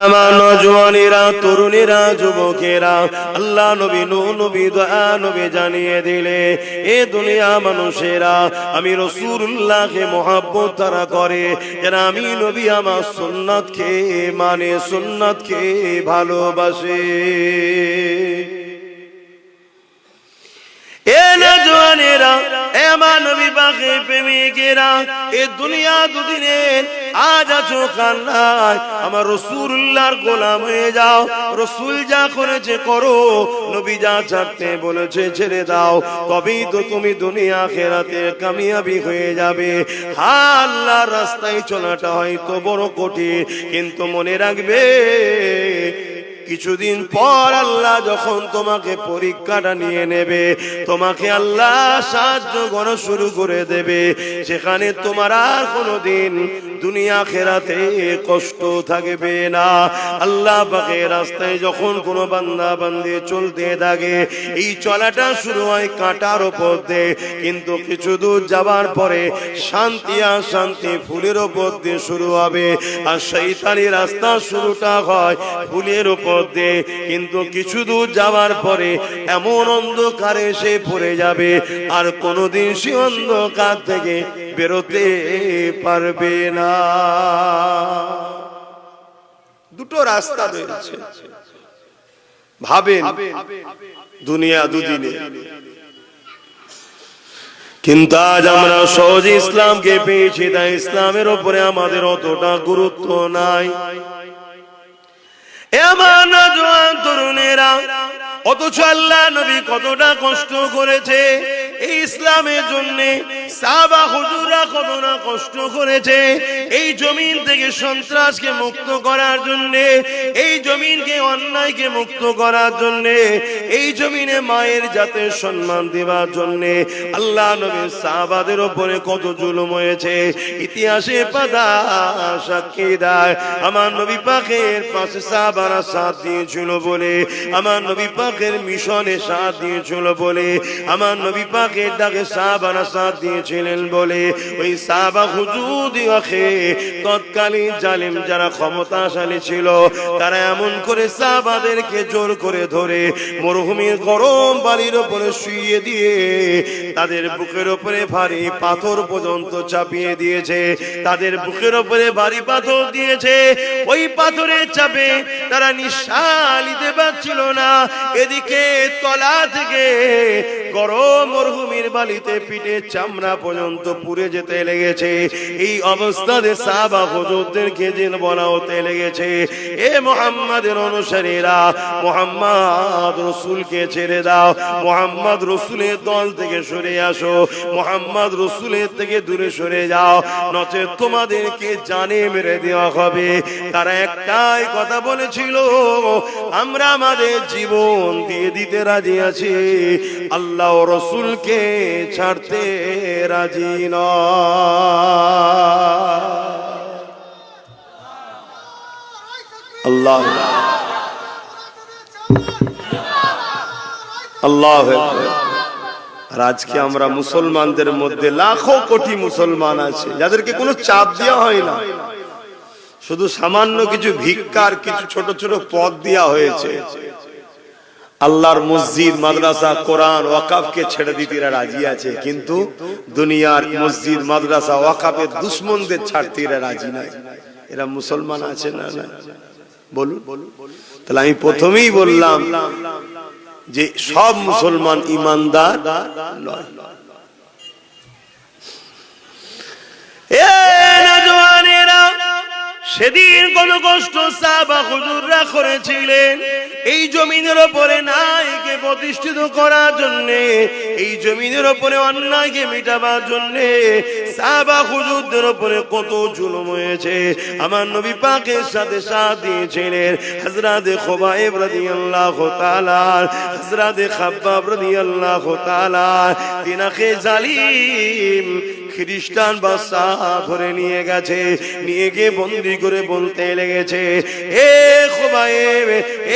আমার নওজওয়ানেরা, তরুণেরা, যুবকেরা, আল্লাহ নবী নূহ নবী দয়া নবী জানিয়ে দিলে এ দুনিয়া মানুষেরা আমি রাসূলুল্লাহকে মহব্বত তারা করে যারা আমি নবী আমার সুন্নাতকে মানে সুন্নাতকে ভালোবাসে। এ নওজওয়ানেরা, এ আমার নবী পাকের প্রেমিকেরা, এ দুনিয়া দুদিনের আজ আছো কাল নাই, আমার রাসূলুল্লাহর গোলাম হয়ে যাও। রাসূল যা করেছে করো, নবী যা ছাড়তে বলেছে ছেড়ে দাও, তবেই তো তুমি দুনিয়া আখিরাতে কামিয়াবি হয়ে যাবে। আল্লাহর রাস্তায় চলাটা হয়তো বড় কঠিন, কিন্তু মনে রাখবে কিছুদিন পর আল্লাহ যখন তোমাকে পরীক্ষাটা নিয়ে নেবে, তোমাকে আল্লাহ সাহায্য করা শুরু করে দেবে, সেখানে তোমার আর কোনোদিন দুনিয়া আখিরাতে কষ্ট থাকবে না। আল্লাহ পাকের রাস্তায় যখন কোনো বান্দা বান্দি চলতে থাকে, এই চলাটা শুরু হয় কাঁটার উপর দিয়ে, কিন্তু কিছু দূর যাবার পরে শান্তি আর শান্তি ফুলের উপর দিয়ে শুরু হবে। আর শয়তানি রাস্তা শুরুটা হয় ফুলের উপর দিয়ে, কিন্তু কিছু দূর যাওয়ার পরে এমন অন্ধকারে সে পড়ে যাবে, আর কোনোদিন সে অন্ধকার থেকে বেরোতে পারবে না। দুটো রাস্তা রয়েছে, ভাবেন দুনিয়া দুদিনে, কিন্তু আজ আমরা সহজ ইসলামকে পেয়েছি, তাই ইসলামের উপরে আমাদের অতটা গুরুত্ব নাই। আমার নওজওয়ান তরুণেরা, অথচ আল্লাহ নবী কতটা কষ্ট করেছে এই ইসলামের জন্য, সাহাবা হুজুররা কতটা কষ্ট করেছে এই জমিন থেকে সন্ত্রাসকে মুক্ত করার জন্য, এই জমিনকে অন্যায়কে মুক্ত করার জন্য, এই জমিনে মায়ের জাতের সম্মান দেওয়ার জন্য। আল্লাহ নবীর সাহাবাদের উপরে কত জুলুম হয়েছে ইতিহাসে পাতা সাক্ষী দেয়। আমার নবী পাকের পাশে সাহাবারা সাথ দিয়েছিল বলে, আমার নবী পাকের মিশনে সাথ দিয়েছিল বলে, আমার নবী পাকের ডাকে সাহাবারা সাথ দিয়েছিলেন বলে, ওই সাহাবা হুজুরদিওকে তৎকালীন জালিম যারা ক্ষমতাশালী ছিল, তারা এমন করে সাহাবাদেরকে জোর করে ধরে মরুভূমির গরম বালির উপরে শুইয়ে দিয়ে তাদের বুকের উপরে ভারী পাথর পর্যন্ত চাপিয়ে দিয়েছে, তাদের বুকের উপরে ভারী পাথর দিয়েছে। ওই পাথরের চাপে তারা নিঃশ্বাস নিতে পারছিল না। এদিকে তলা থেকে গরম মরুভূমির বালিতে পিঠে চামড়া পর্যন্ত পুড়ে যেতে লেগেছে। এই অবস্থাতে সাহাবা হুজুরদেরকে জিন বলা হতে লেগেছে, এ মুহাম্মাদের অনুসারীরা, মুহাম্মদ রাসূলকে ছেড়ে দাও, মুহাম্মদ রাসূলের দল থেকে সরে আসো, মুহাম্মদ রাসূলের থেকে দূরে সরে যাও, নচেত তোমাদেরকে জানে মেরে দেওয়া হবে। তারা একটাই কথা বলেছিল, আমরা আমাদের জীবন দিয়ে দিতে রাজি আছি, আল্লাহ ও রাসূলকে ছাড়তে রাজি নয়। আল্লাহ আল্লাহ। আর আজকে আমরা মুসলমানদের মধ্যে লাখো কোটি মুসলমান আছে যাদেরকে কোনো চাপ দেওয়া হয় না, শুধু সামান্য কিছু ভিক্ষার কিছু ছোট ছোট পদ দেওয়া হয়েছে। আল্লাহর মসজিদ, মাদ্রাসা, কোরআন, ওয়াকাফকে ছেড়ে দিতে এরা রাজি আছে, কিন্তু দুনিয়ার মসজিদ, মাদ্রাসা, ওয়াকাফের দুশমনদের ছাড়তে এরা রাজি নাই। এরা মুসলমান আছে না? বলুন। তাহলে আমি প্রথমেই বললাম যে সব মুসলমান ইমানদার নয়। সেদিন কোন কষ্ট সাহাবা হুজুররা করেছিলেন এই জমিনের উপরে ন্যায়কে প্রতিষ্ঠিত করার জন্য, এই জমিনের উপরে অন্যায়কে মেটাবার জন্য সাহাবা হুজুরদের উপরে কত জুলুম হয়েছে। আমার নবী পাকের সাথে সাথ দিয়েছিলেন হযরতে খুবাইব রাদিয়াল্লাহু তাআলা, হযরতে খাব্বাব রাদিয়াল্লাহু তাআলা। তিনাকে জালিম খ্রিস্টান বাদশা ধরে নিয়ে গেছে, নিয়ে গিয়ে বন্দী করে বলতে লেগেছে, এ খোবায়েব,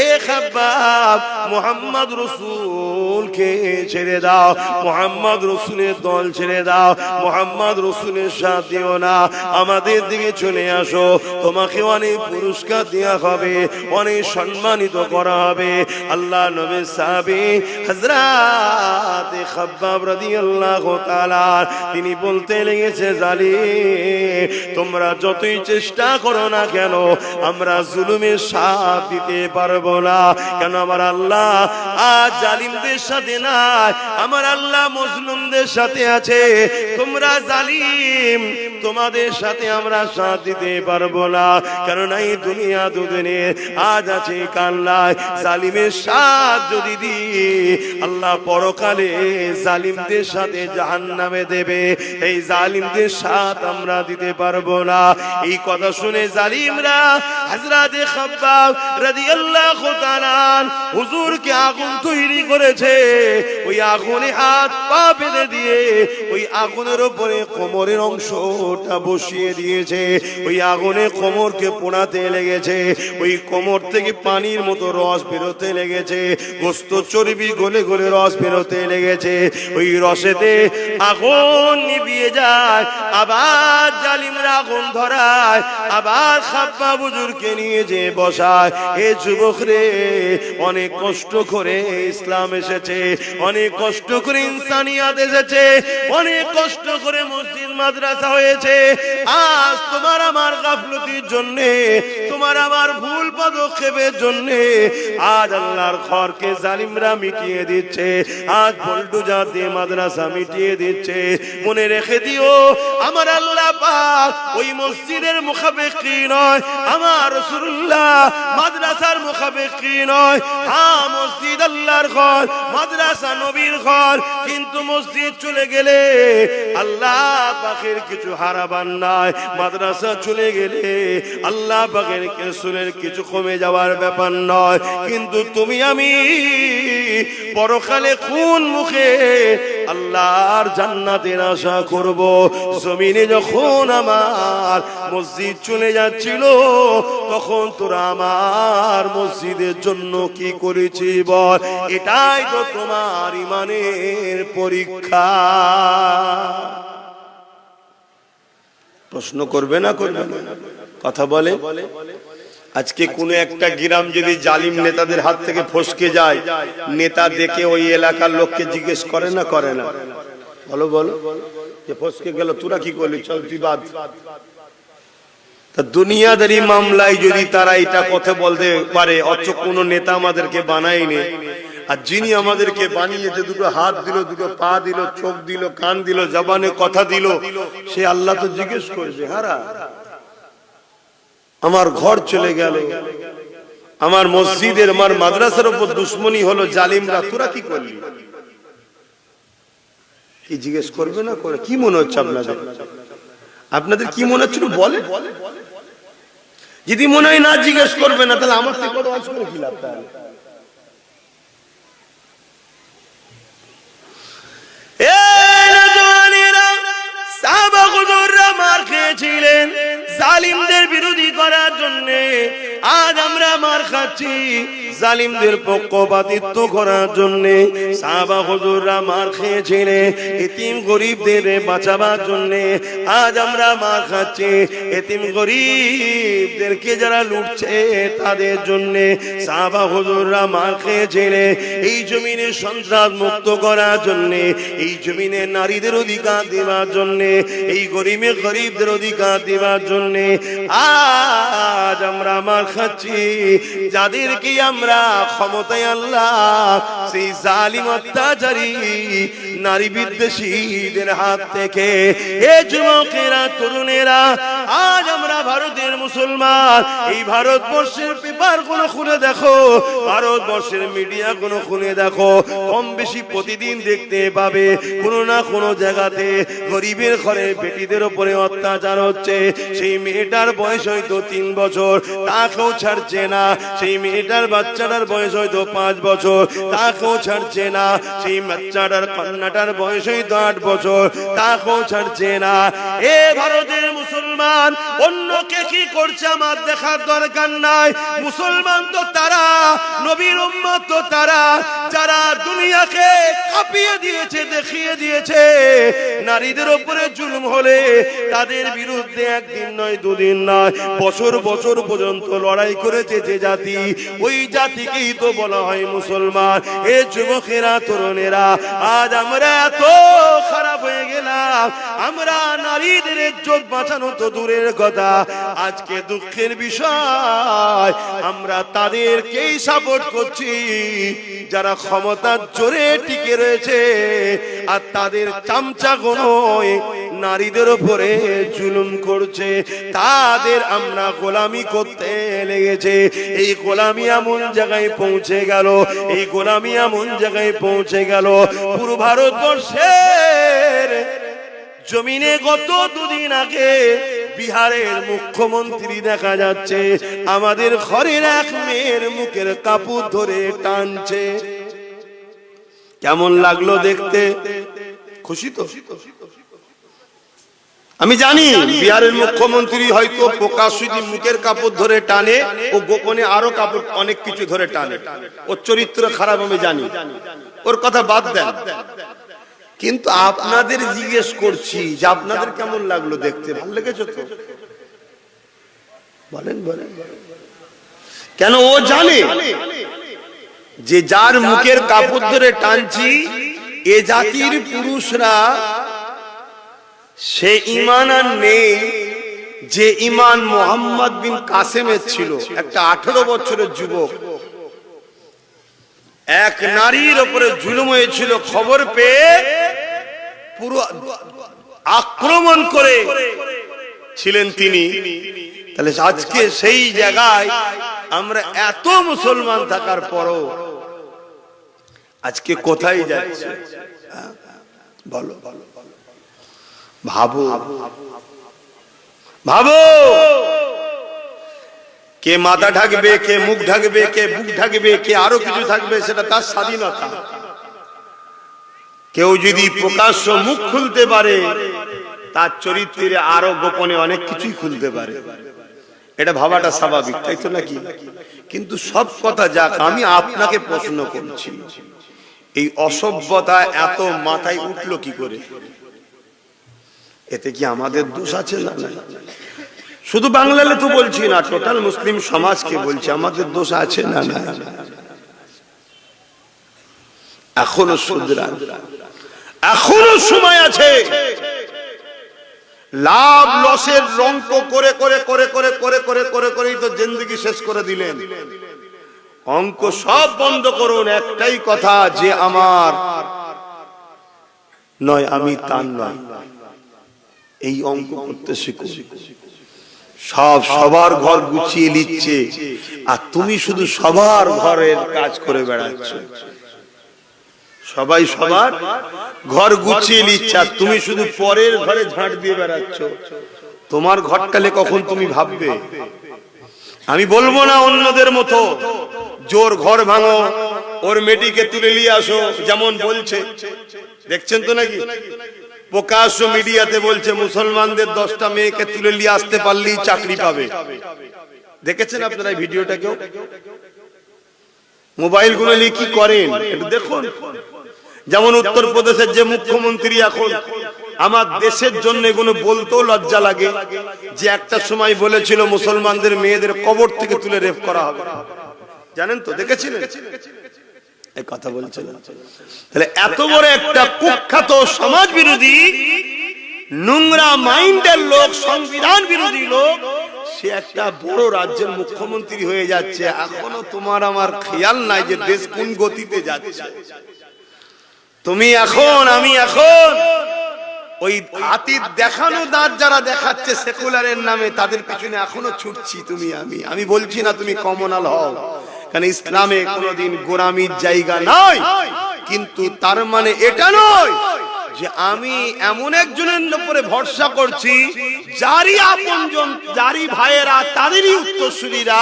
এ খাব্বাব, মুহাম্মদ রাসূলকে ছেড়ে দাও, মুহাম্মদ রাসূলের দল ছেড়ে দাও, মুহাম্মদ রাসূলের সাথ দিও না, আমাদের দিকে চলে আসো, তোমাকে অনেক পুরস্কার দেওয়া হবে, অনেক সম্মানিত করা হবে। আল্লাহ নবীর সাহাবী হযরত খাব্বাব রাদিয়াল্লাহু তাআলা তিনি বলতে লেগেছে, জালিম তোমরা যতই চেষ্টা করো না কেন আমরা জুলুমের সাথ দিতে পারবো না। কেন আমার আল্লাহ আজ জালিমদের সাথে নাই, আমার আল্লাহ মজলুমদের সাথে আছে। তোমরা জালিম, তোমাদের সাথে আমরা সাথ দিতে পারবো না। কেননা এই দুনিয়া দুদিনে আজ আছে কাল নাই। জালিমের সাথ যদি দিই আল্লাহ পরকালে জালিমদের সাথে জাহান্নামে দেবে, এই জালিমদের সাথ আমরা দিতে পারবো না। এই কথা শুনে জালিমরা হযরত খাব্বাব রাদিয়াল্লাহু তাআলা হুজুরকে আগুন তৈরি করেছে, ওই আগুনে হাত পা বেঁধে দিয়ে ওই আগুনের উপরে কোমরের অংশটা বসিয়ে দিয়েছে, ওই আগুনে কোমরকে পোড়াতে লেগেছে, ওই কোমর থেকে পানির মতো রস বেরোতে লেগেছে, গোস্ত চর্বি গলে গলে রস বেরোতে লেগেছে, ওই রসেতে আগুন নিভিয়ে যায়, আবার জালিমরা আগুন ধরায়, আবার খাব্বাব হুজুরকে নিয়ে যে বসায়। এ যুবক রে, অনেক কষ্ট করে ইসলাম এসেছে, অনেক কষ্ট করে ইনসানিয়াত এসেছে, অনেক কষ্ট করে মসজিদ মাদ্রাসা হয়েছে। আজ তোমার আমার গাফলতির জন্য, তোমার আমার ভুল পদক্ষেপের জন্য আজ আল্লাহর ঘরকে জালিমরা মিটিয়ে দিচ্ছে, আজ বুলডোজার দিয়ে মাদ্রাসা মিটিয়ে দিচ্ছে। মনে রেখে দিও, আমার আল্লাহ পাক ওই মসজিদের মুখাপেক্ষী নয়, আমার রাসূলুল্লাহ মাদ্রাসার মুখাপেক্ষী নয়। হ্যাঁ, মসজিদ আল্লাহর ঘর, মাদ্রাসা নবীর ঘর, কিন্তু মসজিদ চলে গেলে আল্লাহ পাকের কিছু হারাবার নাই, মাদ্রাসা চলে গেলে আল্লাহ পাকের রাসূলের কিছু কমে যাওয়ার ব্যাপার নয়। কিন্তু তুমি আমি পরকালে কোন মুখে আল্লাহর জান্নাতের আশা করব? জমিনে যখন আমার মসজিদ চলে যাচ্ছিল তখন তোরা আমার মসজিদের জন্য কি করেছি বল? এটাই তো তোমার ঈমানের পরীক্ষা। প্রশ্ন করবে না করবে না? কথা বলে। আজকে কোন একটা গ্রাম যদি জালিম নেতাদের হাত থেকে ফসকে যায়, নেতা দেখে ওই এলাকার লোককে জিজ্ঞেস করে না করে না? বলো বলো, যে ফসকে গেল তোরা কি করলি, চল তুই বাদ। তা দুনিয়াদারি মামলায় যদি তারা এটা কথা বলতে পারে, অথচ কোন নেতা আমাদেরকে বানায়নি, আর যিনি আমাদেরকে বানিয়েছে, দুটো হাত দিল, দুটো পা দিল, চোখ দিল, কান দিল, জবানে কথা দিল, সে আল্লাহ তো জিজ্ঞেস করবে, হারা আমার ঘর চলে গেল, আমার মসজিদের আমার মাদ্রাসার উপর দুশ্মনী হলো জালিমরা, তোরা কি করলি? কি জিজ্ঞেস করবে না করে? কি মনে হচ্ছে আপনাদের? আপনাদের কি মনে হচ্ছে বলে? যদি মনে হয় না জিজ্ঞেস করবে না, তাহলে আমার থেকে ওয়াজ করে কি লাভ? মার খেয়েছিলেন জালিমদের বিরোধী করার জন্য, আজ আমরা মার খাচ্ছি জালিমদের পক্ষপাতিত্ব করার জন্য। সাহাবা হুজুররা মার খেয়েছিলেন এতিম গরিবদের বাঁচাবার জন্য, আজ আমরা মার খাচ্ছি এতিম গরিবদেরকে যারা লুটছে তাদের জন্য। সাহাবা হুজুররা মার খেয়েছিলেন এই জমিনে সন্ত্রাস মুক্ত করার জন্য, এই জমিনে নারীদের অধিকার দেওয়ার জন্য, এই গরিবদের অধিকার দেওয়ার জন্য। আজ আমরা মার খাচ্ছি যাদেরকে আমরা ক্ষমতায় আল্লাহ সেই জালিম অত্যাচারী নারী বিদ্বেষীদের হাত থেকে। এ যুবকেরা, তরুণেরা, আজ আমরা ভারতের মুসলমান, এই ভারতবর্ষের পেপার গুলো খুলে দেখো, ভারতবর্ষের মিডিয়া গুলো খুলে দেখো, কম বেশি প্রতিদিন দেখতে পাবে কোনো না কোনো জায়গাতে গরিবের ঘরে বেটিদের উপরে অত্যাচার হচ্ছে। সেই মেয়েটার বয়স হয়তো 3 বছর, তাকেও ছাড়ছে না। সেই মেয়েটার বাচ্চাটার বয়স হয়তো 5 বছর, তাকেও ছাড়ছে না। সেই বাচ্চাটার কন্যাটার বয়স হয়তো 8 বছর, তাকেও ছাড়ছে না। এ ভারতের মুসলমান, অন্যকে কি করছে আমার দেখার দরকার নাই। মুসলমান তো তারা, নবীর উম্মত তো তারা, যারা দুনিয়াকে কাঁপিয়ে দিয়েছে, দেখিয়ে দিয়েছে নারীদের উপরে জুলুম হলে তাদের বিরুদ্ধে একদিন নয়, দুদিন নয়, বছর বছর পর্যন্ত লড়াই করেছে যে জাতি, ওই জাতিকেই তো বলা হয় মুসলমান। এ যুবকেরা, তরুণেরা, আজ আমরা এত খারাপ হয়ে গেলাম, আমরা নারীদের ইজ্জত বাঁচানো তো দূরের কথা, আজকে দুঃখের বিষয় আমরা তাদেরকেই সাপোর্ট করছি যারা ক্ষমতার জোরে টিকে রয়েছে, আর তাদের চামচাগুলোই নারীদের উপরে জুলুম করছে, তাদের আমরা গোলামি করতে লেগেছে। এই গোলামি এমন জায়গায় পৌঁছে গেল, এই গোলামি এমন জায়গায় পৌঁছে গেল, পুরো ভারতবর্ষের জমিনে গত দুদিন আগে বিহারের মুখ্যমন্ত্রী দেখা যাচ্ছে আমাদের ঘরের এক মেয়ের মুখের কাপড় ধরে টানছে। কেমন লাগলো দেখতে? খুশি তো? আমি জানি বিহারের মুখ্যমন্ত্রী হয়তো প্রকাশ্যে মুখের কাপড় ধরে টানে, ও গোপনে আরো কাপড় অনেক কিছু ধরে টানে, ওর চরিত্র খারাপ আমি জানি, ওর কথা বাদ দেন। কিন্তু আপনাদের জিজ্ঞেস করছি যে আপনাদের কেমন লাগলো দেখতে? ভালো লেগেছে তো? বলেন বলেন। কেন? ও জানে যে যার মুখের কাপড় ধরে টানছি এ জাতির পুরুষরা সে ঈমান আর নেই যে ঈমান মোহাম্মদ বিন কাসেমের ছিল। একটা 18 বছরের যুবক, এক নারীর উপরে জুলুম হয়েছিল, খবর পেয়ে পুরো আক্রমণ করে ছিলেন তিনি। তাহলে আজকে সেই জায়গায় আমরা এত মুসলমান থাকার পরও আজকে কোথায় যাচ্ছে? বলো, ভাবো ভাবো, কে মাথা ঢাকবে, কে মুখ ঢাকবে, কে বুক ঢাকবে, কে আরো কিছু থাকবে, সেটা তার স্বাধীনতা। কেউ যদি প্রকাশ্য মুখ খুলতে পারে তার চরিত্রে আরো গোপনে অনেক কিছুই খুলতে পারে, এটা ভাবাটা স্বাভাবিক, তাই তো নাকি? কিন্তু সব কথা যাক, আমি আপনাকে প্রশ্ন করছি, এই অসভ্যতা এত মাথায় উঠলো কি করে? এতে কি আমাদের দোষ আছে? না, শুধু বাংলাতে তো বলছি না, টোটাল মুসলিম সমাজকে বলছি, আমাদের দোষ আছে না? না, এখনো শুধরান, এখনো সময় আছে। লাভ লসের রঙ্ক করে করে করে করে করে করে করে করেই তো জিন্দেগি শেষ করে দিলেন। অঙ্ক সব বন্ধ করুন, একটাই কথা, যে আমার নয় আমি তার নয়, এই অঙ্ক করতে শিখুন। সব সবার ঘর গুছিয়ে নিচ্ছে আর তুমি শুধু সবার ঘরের কাজ করে বেড়াচ্ছ। সবাই সবার ঘর গুছিয়ে নিচ্ছে আর তুমি শুধু পরের ঘরে ঝাঁট দিয়ে বেড়াচ্ছ। তোমার ঘরটালে কখন তুমি ভাববে? আমি বলবো না অন্যদের মতো জোর ঘর ভাঙো, ওর মেয়েটিকে তুলে নিয়ে আসো, যেমন বলছে, দেখছেন তো নাকি প্রকাশ্য মিডিয়াতে বলছে মুসলমানদের 10টা মেয়েকে তুলে নিয়ে আসতে পারলেই চাকরি পাবে। দেখেছেন আপনারা এই ভিডিওটা? কেউ মোবাইল গুলো নিয়ে কি করেন একটু দেখুন। যেমন উত্তরপ্রদেশের যে মুখ্যমন্ত্রী, এখন আমার দেশের জন্য এগুলো বলতেও লজ্জা লাগে, যে একটা সময় বলেছিল মুসলমানদের মেয়েদের কবর থেকে তুলে রেপ করা হবে, জানেন তো? দেখেছিলেন এই কথা বলছিল? তাহলে এত বড় একটা কুখ্যাত সমাজ বিরোধী, নোংরা মাইন্ডের লোক, সংবিধান বিরোধী লোক, সে একটা বড় রাজ্যের মুখ্যমন্ত্রী হয়ে যাচ্ছে। এখনো তোমার আমার খেয়াল নাই যে দেশ কোন গতিতে যাচ্ছে। তুমি এখন, আমি এখন ওই হাতির দেখানো দাঁত যারা দেখাচ্ছে সেকুলারের নামে, তাদের পিছনে এখনো ছুটছি তুমি আমি। আমি বলছি না তুমি কমনাল হও, কারণ ইসলামে কোনোদিন গোলামির জায়গা নয়, কিন্তু তার মানে এটা নয় যে আমি এমন একজনের উপরে ভরসা করছি যারই আপনজন, যারই ভাইয়েরা, তাদেরই উত্তরসূরিরা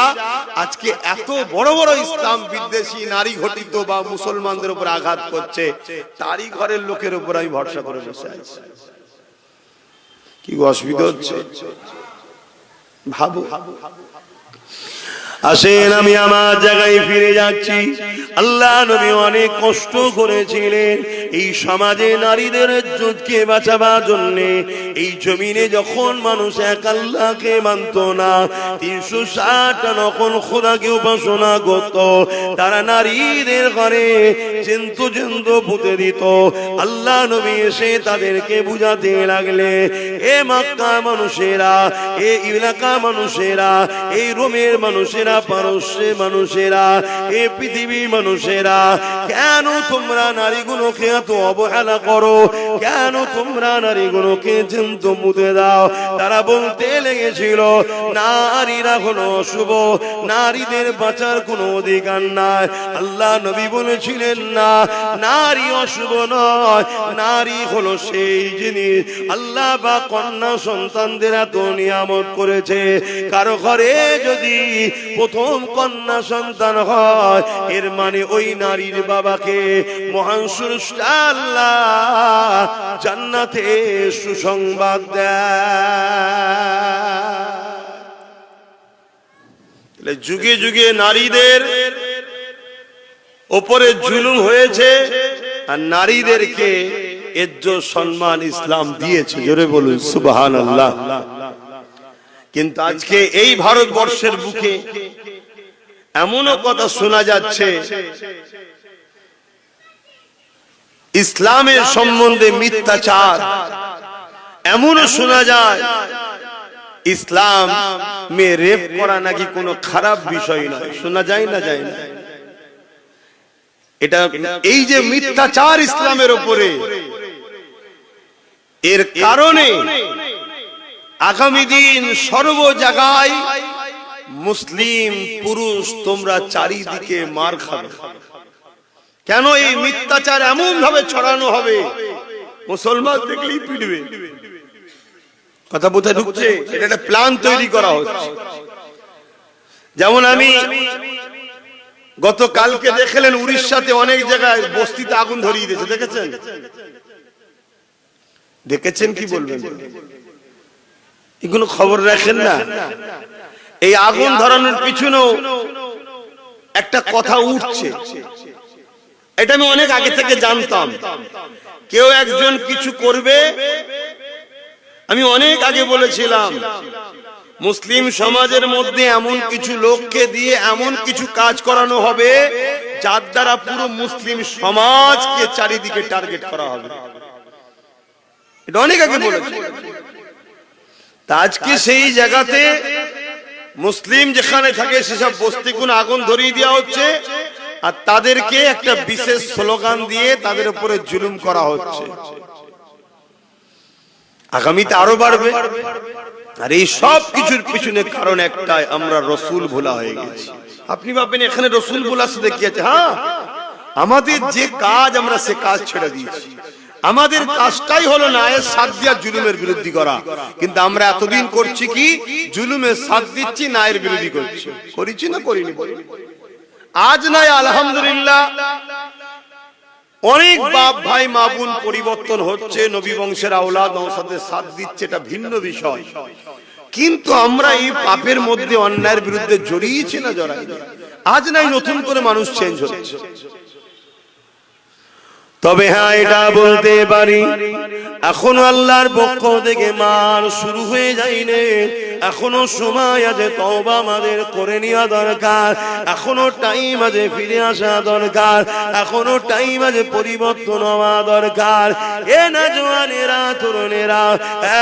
আজকে এত বড় বড় ইসলাম বিদ্বেষী নারী ঘটিত বা মুসলমানদের উপর আঘাত করছে, তারই ঘরের লোকের উপর আমি ভরসা করে বসে আছি। কি অসুবিধা হচ্ছে ভাবো। আসেন আমি আমার জায়গায় ফিরে যাচ্ছি। আল্লাহ নবী অনেক কষ্ট করেছিলেন এই সমাজে নারীদের ইজ্জতকে বাঁচাবার জন্য। এই জমিনে যখন মানুষ এক আল্লাহকে মানত না, 360টা নকল খোদাকে উপাসনা করত, তারা নারীদের ঘরে জন্তু পুঁতে দিত। আল্লাহ নবী এসে তাদেরকে বুঝাতে লাগলে, এ মক্কা মানুষেরা, এ এলাকা মানুষেরা, এই রোমের মানুষেরা, পারস্যের মানুষেরা, এই পৃথিবীর মানুষেরা, কেন তোমরা নারীগুলোকে এত অবহেলা করো? কেন তোমরা নারীগুলোকে জন্তু পুঁতে দাও? তারা বলতে লেগেছিল নারীরা হলো অশুভ, নারীদের বাঁচার কোনো অধিকার নাই। আল্লাহ নবী বলেছিলেন না, নারী অশুভ নয়, নারী হলো সেই জিনিস আল্লাহ বা কন্যা সন্তানদের এত নিয়ামত করেছে। কারো ঘরে যদি প্রথম কন্যা সন্তান হয়, এর মানে ওই নারীর বাবাকে মহান স্রষ্টা আল্লাহ জান্নাতে সুসংবাদ দেয়। যুগে যুগে নারীদের উপরে জুলুম হয়েছে, আর নারীদেরকে ইজ্জত সম্মান ইসলাম দিয়েছে। জোরে বলুন সুবহানাল্লাহ। কিন্তু আজকে এই ভারতবর্ষের বুকে এমনও কথা শোনা যাচ্ছে, ইসলামের সম্বন্ধে মিথ্যাচার। এমনও শোনা যায় ইসলাম মে রেপ করা নাকি কোনো খারাপ বিষয় নয়। শোনা যায় না, যায় না? এটা এই যে মিথ্যাচার ইসলামের উপরে, এর কারণে আগামী দিন সর্ব জায়গায় মুসলিম পুরুষ তোমরা চারিদিকে মার খাবে। কেন? এই মিথ্যাচার এমন ভাবে ছড়ানো হবে, মুসলমান দেখলেই পিটবে। কথা বোঝা ঢুকছে? এটা একটা প্ল্যান তৈরি করা হচ্ছে। যেমন আমি গতকালকে দেখলেন উড়িষ্যাতে অনেক জায়গায় বস্তিতে আগুন ধরিয়ে দিয়েছে, দেখেছেন? দেখেছেন কি বলবেন? এগুলো খবর রাখেন না? এই আগুন ধরানোর পিছনেও একটা কথা উঠছে, এটা আমি অনেক আগে থেকে জানতাম। কেউ একজন কিছু করবে, আমি অনেক আগে বলেছিলাম মুসলিম সমাজের মধ্যে এমন কিছু লোককে দিয়ে এমন কিছু কাজ করানো হবে যার দ্বারা পুরো মুসলিম সমাজকে চারিদিকে টার্গেট করা হবে। এটা অনেক আগে বলেছি। আজকে সেই জায়গাতে মুসলিম যেখানে থাকে সেসব বস্তিগুলো আগুন ধরিয়ে দেওয়া হচ্ছে, আর তাদেরকে একটা বিশেষ স্লোগান দিয়ে তাদের উপরে জুলুম করা হচ্ছে। আগামীতে আরো বাড়বে। আর এই সব কিছুর পিছনে কারণ একটাই, আমরা রসুল ভোলা হয়ে গেছি। আপনি ভাববেন এখানে রসুল ভোলার সাথে কি আছে? হ্যাঁ, আমাদের যে কাজ আমরা সে কাজ ছেড়ে দিয়েছি। আমাদের কাজটাই হলো ন্যায়ের সাথ দিয়া জুলুমের বিরোধী করা। কিন্তু আমরা এতদিন করছি কি? জুলুমের সাথ দিচ্ছি, ন্যায়ের বিরোধী করছি। করেছি না করিনি? আজ নাই আলহামদুলিল্লাহ অনেক বাপ ভাই মা বোন পরিবর্তন হচ্ছে, নবী বংশের আওলাদ নওসাদের সাথ দিচ্ছে, এটা ভিন্ন বিষয়। কিন্তু আমরা এই পাপের মধ্যে অন্যায়ের বিরুদ্ধে জড়িয়েছি না জড়াই? আজ নাই নতুন করে মানুষ চেঞ্জ হচ্ছে। তবে হ্যাঁ, এটা বলতে পারি এখনো আল্লাহর পক্ষ থেকে মার শুরু হয়ে যায়নি। এখনো সময় আছে, তওবা আমাদের করে নেওয়া দরকার। এখনো টাইম আছে ফিরে আসা দরকার। এখনো টাইম আছে পরিবর্তন হওয়া দরকার। এ না জওয়ানেরা, তরুণেরা,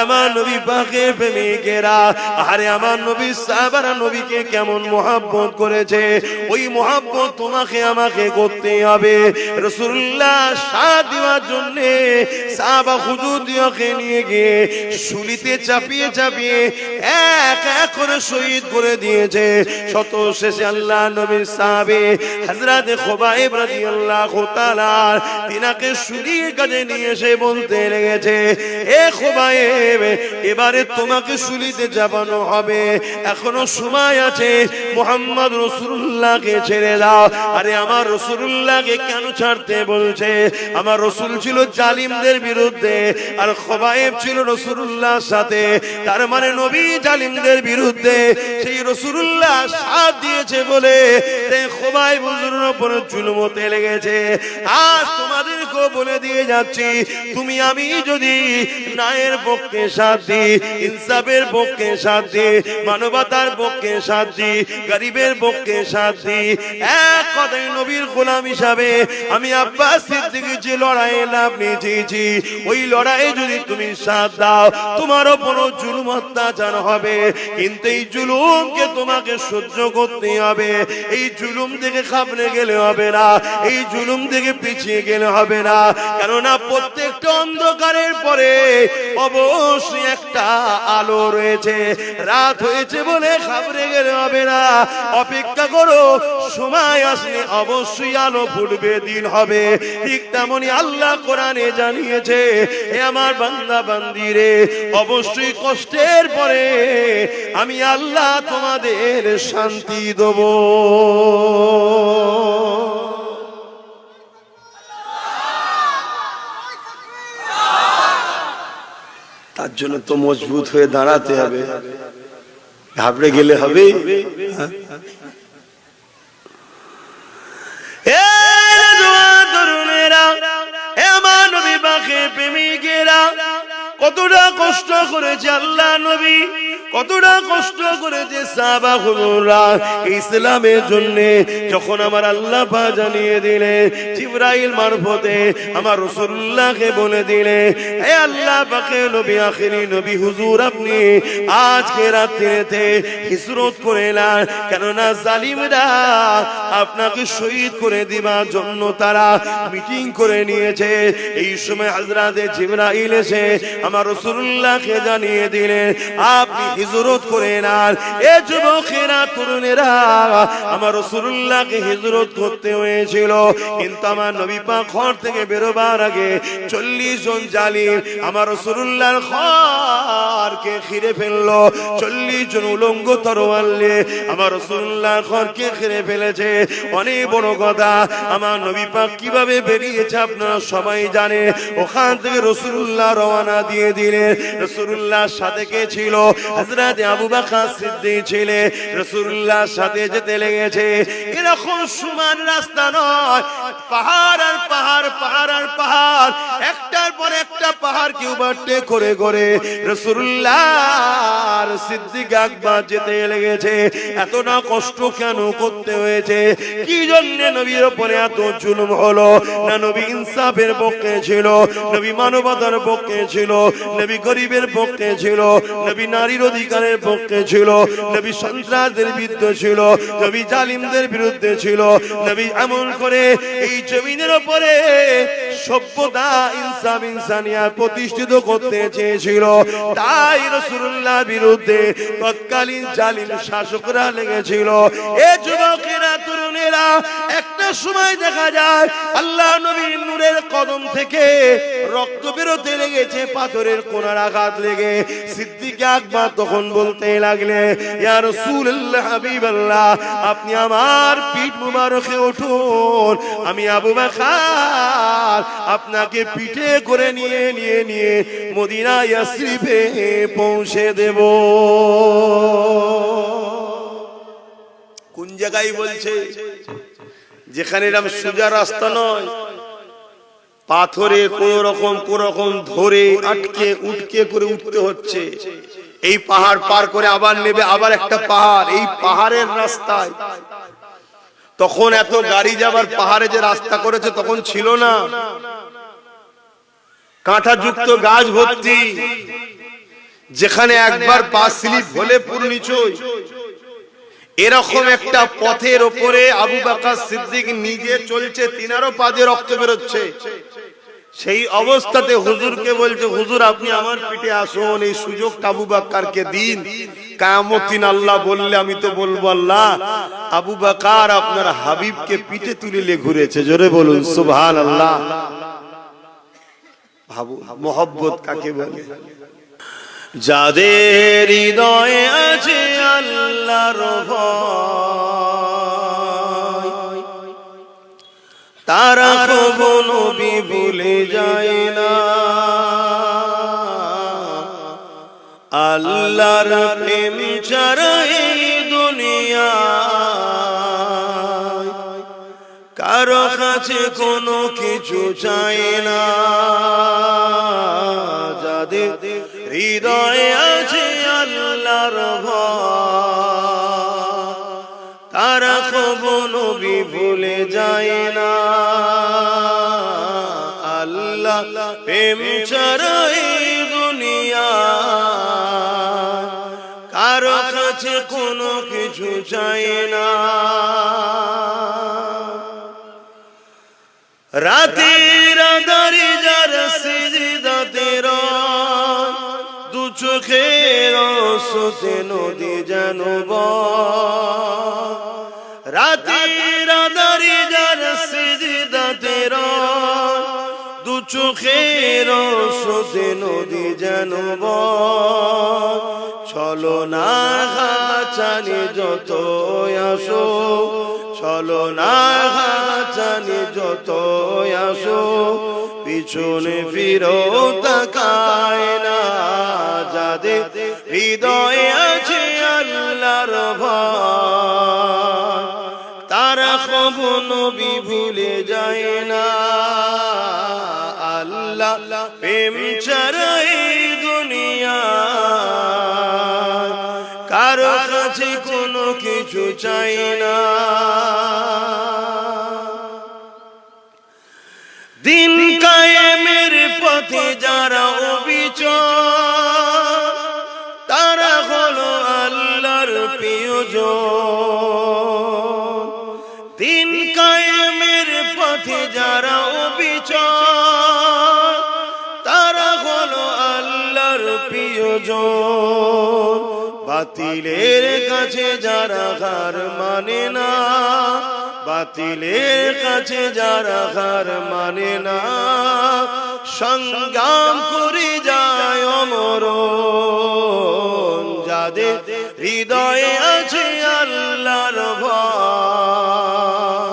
আমার নবী পাকের প্রেমিকেরা, আরে আমার নবী সাহাবারা নবীকে কেমন মহব্বত করেছে, ওই মহব্বত তোমাকে আমাকে করতে হবে। রাসূলুল্লাহ সাথ দেওয়ার জন্য সাহাবা হুজুরকে নিয়ে গিয়ে শুলিতে চাপিয়ে চাপিয়ে এক এক করে শহীদ করে দিয়েছে। শত শেষে আল্লাহ নবীর সাহাবী হযরত খুবাইব রাদিয়াল্লাহু তাআলা তিনাকে শুলির কাছে নিয়ে এসে বলতে লেগেছে, এ এ খুবাইব এবারে তোমাকে শুলিতে চাপানো হবে, এখনো সময় আছে, মুহাম্মদ রাসূলুল্লাহকে ছেড়ে দাও। আরে আমার রাসূলুল্লাহকে কেন ছাড়তে বলছে? আমার রাসূল ছিল জালিমদের বিরুদ্ধে আর খুবাইব ছিল রাসূলুল্লাহর সাথে, তার মানে নবী জালিমদের বিরুদ্ধে, সেই রাসূলুল্লাহ সাথ দিয়েছে বলে খুবাইব হুজুরের উপর জুলুম হতে লেগেছে। আজ তোমাদেরকে বলে দিয়ে যাচ্ছি, তুমি আমি যদি ন্যায়ের পক্ষে সাথ দিই, ইনসাফের পক্ষে সাথ দিই, মানবতার পক্ষে সাথ দিই, গরিবের পক্ষে সাথ দিই, এক কথায় নবীর গোলাম হিসাবে আমি আব্বাস সিদ্দিকী যে লড়াইয়ে লাভ নিয়েছি, ওই লড়াইয়ে যদি তুমি সাথ দাও তোমার উপর জুলুম অত্যাচার হবে, কিন্তু এই জুলুমকে তোমাকে সহ্য করতে হবে। এই জুলুম থেকে খাবলে গেলে হবে না, এই জুলুম থেকে পিছিয়ে গেলে হবে না, কেননা প্রত্যেকটা অন্ধকারের পরে অবশ্যই একটা আলো রয়েছে। রাত হয়েছে বলে খাবলে গেলে হবে না, অপেক্ষা করো, সময় আসলে অবশ্যই আলো ফুটবে, দিন হবে। ঠিক তেমনি আল্লাহ কোরআনে জানিয়েছে, হে আমার বান্দা বান্দিরে, অবশ্যই কষ্টের পরে আমি আল্লাহ তোমাদের শান্তি দেব। তার জন্য তো মজবুত হয়ে দাঁড়াতে হবে, ঘাবড়ে গেলে হবে? কতটা কষ্ট করেছে আল্লাহ নবী, কতটা কষ্ট করেছে সাহাবা হুজুররা ইসলামের জন্য। যখন আমার আল্লাহ পাক জানিয়ে দিলে, জিবরাইল মারফতে আমার রাসূলুল্লাহকে বলে দিলে, হে আল্লাহ পাকের নবী, আখেরি নবী হুজুর, আপনি আজকে রাত্রিতে হিজরত করে এলেন, কেননা জালিমরা আপনাকে শহীদ করে দিবার জন্য তারা মিটিং করে নিয়েছে। এই সময় হযরতে জিবরাইল এসে আমার রাসূলুল্লাহকে জানিয়ে দিলেন, আপনি হিজরত করে নেন। এ যুবকেরা, তরুণেরা, আমার রাসূলুল্লাহকে হিজরত করতে হয়েছিল, কিন্তু আমার নবী পাক ঘর থেকে বেরোবার আগে 40 জন জালিম আমার রাসূলুল্লাহর ঘরকে ঘিরে ফেললো। 40 জন উলঙ্গ তরোয়াল নিয়ে আমার রাসূলুল্লাহর ঘরকে ঘিরে ফেলেছে। অনেক বড় কথা, আমার নবী পাক কিভাবে বেরিয়েছে আপনারা সবাই জানে। ওখান থেকে রাসূলুল্লাহ রওনা দিয়ে দিলেন। রাসূলুল্লাহর সাথে কে ছিল? হযরত আবু বকর সিদ্দিক ছিলেন। রাসূলুল্লাহর সাথে যেতে লেগেছে। এরকম সমান রাস্তা নয়, পাহাড় আর পাহাড়, পাহাড় আর পাহাড়, একটার পর একটা পাহাড়কে ওভারটেক করে করে রাসূলুল্লাহর সিদ্দিক আকবর যেতে লেগেছে। এতটা কষ্ট কেন করতে হয়েছে? কি জন্য নবীর উপরে এত জুলুম হলো? না নবী ইনসাফের পক্ষে ছিল, নবী মানবতার পক্ষে ছিল, নবী গরিবের পক্ষে ছিল, নবী নারীর অধিকারের পক্ষে ছিল, নবী সন্ত্রাসদের বিরুদ্ধে ছিল, নবী জালিমদের বিরুদ্ধে ছিল। নবী এমন করে এই জমিনের উপরে সভ্যতা, ইনসাফ, ইনসানিয়াত প্রতিষ্ঠিত করতে চেয়েছিল। তাই রাসূলুল্লাহর বিরুদ্ধে তৎকালীন জালিম শাসকরা লেগেছিল। এ যুবকেরা, তরুণেরা, একটা সময় দেখা যায় আল্লাহ নবীর নূরের কদম থেকে রক্ত বেরোতে লেগেছে, পাথরের কোনার আঘাত লেগে। সিদ্দিক আকবর তখন বলতে লাগলে, ইয়া রাসূলুল্লাহ, হাবিবাল্লাহ, আপনি আমার পিঠ মুবারকে উঠুন, আমি আবু বকর আপনাকে পিঠে করে নিয়ে নিয়ে নিয়ে মদিনা ইয়াসরিবে পৌঁছে দেব। কোন জায়গায় বলছে? যেখানে এরকম সোজা রাস্তা নয়, পাথরে কোন রকম ধরে আটকে উঠকে করে উঠতে হচ্ছে। এই পাহাড় পার করে আবার নেবে আবার একটা পাহাড়, এই পাহাড়ের রাস্তায়। তখন এত গাড়ি যাবার পাহাড়ে যে রাস্তা করেছে তখন ছিল না, কাঁটা যুক্ত গাছ ভর্তি, যেখানে একবার পা স্লিপ হলে পুরো নিচই। এরকম একটা পথের উপরে আবু বকর সিদ্দিক নিজে চলছে, তিনারও পা দিয়ে রক্ত বেরোচ্ছে। সেই অবস্থাতে হুজুরকে বলছে, হুজুর আপনি আমার পিঠে আসুন, এই সুযোগটা আবু বকরকে দিন। কিয়ামত দিন আল্লাহ বললে আমি তো বলবো, আল্লাহ আবু বকর আপনার হাবিবকে পিঠে তুলে ঘুরেছে। জোরে বলুন সুবহানাল্লাহ। মোহব্বত কাকে বলে? যাদের হৃদয়ে আছে আল্লাহর ভয়, তারা কখনো নবী ভুলে যায় না। আল্লাহর প্রেম ছাড়া এই দুনিয়ায় কারো কাছে কোনো কিছু চাই না। যাদের হৃদয়ে আছে আল্লাহর ভয়, তারা কখনো নবী ভুলে যায় না। আল্লাহ প্রেম ছাড়া এই দুনিয়ায় কারো কাছে কোনো কিছু চাই না। রাতের আঁধারে যার সিজদাতে রয়, দু চোখের আঁসুতে নদী যেন বয়। রাতের আঁধারে যার সিজদাতে রয়, দু চোখের আঁসুতে নদী যেন বয়। চলো না ঘাচানি যত আসো, চলো না ঘাচানি যত আসো, পিছনে ফিরো তাকায় না। যাদের হৃদয়ে আছে আল্লাহর ভয়, তারা কখনো নবী ভুলে যায় না। আল্লাহ প্রেম ছাড়া এই দুনিয়ায় কারো কাছে কোনো কিছু চাই না। দিন কায়েমের পথে যারা অবিচল, তারা হলো আল্লাহর প্রিয়জন। দিন কায়েমের পথে যারা অবিচল, তারা হলো আল্লাহর প্রিয়জন। বাতিলের কাছে যারা হার মানে না, বাতিলের কাছে যারা হার মানে না, সংগ্রাম করে যায় অমরণ। যাদের হৃদয়ে আছে আল্লাহর ভয়,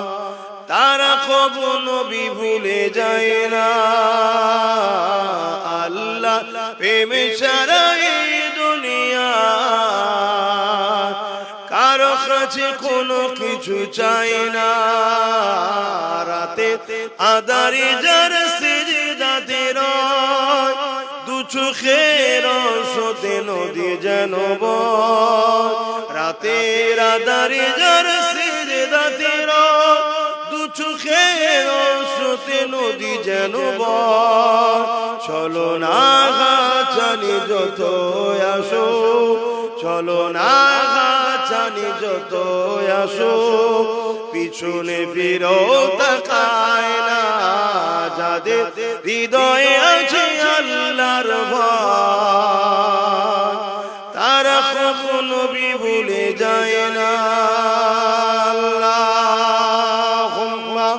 তারা কখনো নবী ভুলে যায় না। আল্লাহ প্রেম ছাড়া এই দুনিয়ায় কারো কাছে কোনো কিছু চাই না। রাতে আঁধারে যার সিজদাতে রয়, দু চোখের আঁসুতে নদী যেন বয়। রাতের আঁধারে যার সিজদাতে রয়, দু চোখের আঁসুতে নদী যেন বয়। চলো না ঘাচানি যত আসো, চলো না ঘাচানি যত আসো, পিছনে ফিরো তাকায় না। যাদের হৃদয়ে আছে আল্লাহর ভয়, তারা কখনো নবী ভুলে যায় না। আল্লাহুম্মা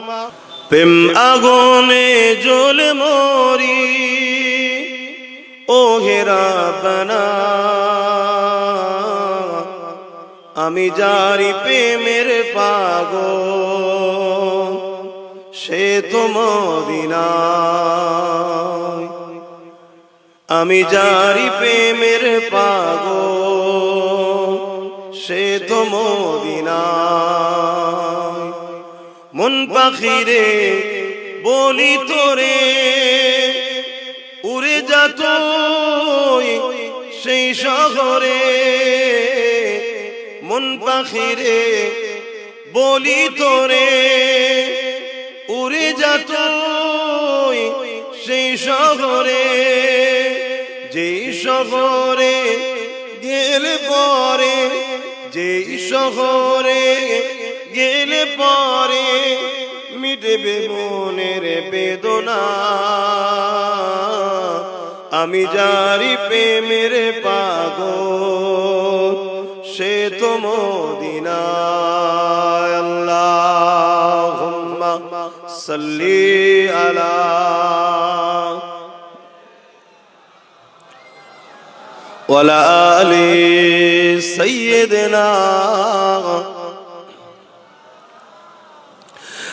প্রেম আগুনে জ্বলে মরি, ও হে রাব্বানা আমি যারি প্রেমের পাগল, সে তো মদিনায়। আমি যারি প্রেমের পাগল, সে তো মদিনায়। মন পাখিরে বলি তোরে, উড়ে যা তুই সেই শহরে। মন পাখিরে বলি তোরে, উড়ে যা তুই সেই শহরে। যেই শহরে গেলে পরে, যেই শহরে গেলে পরে মিটবে মনের বেদনা। আমি যারি প্রেমের পাগল, সে তো মদিনায়। আল্লাহুম্মা সাল্লি আলা ওয়ালা আলি সাইয়্যিদিনা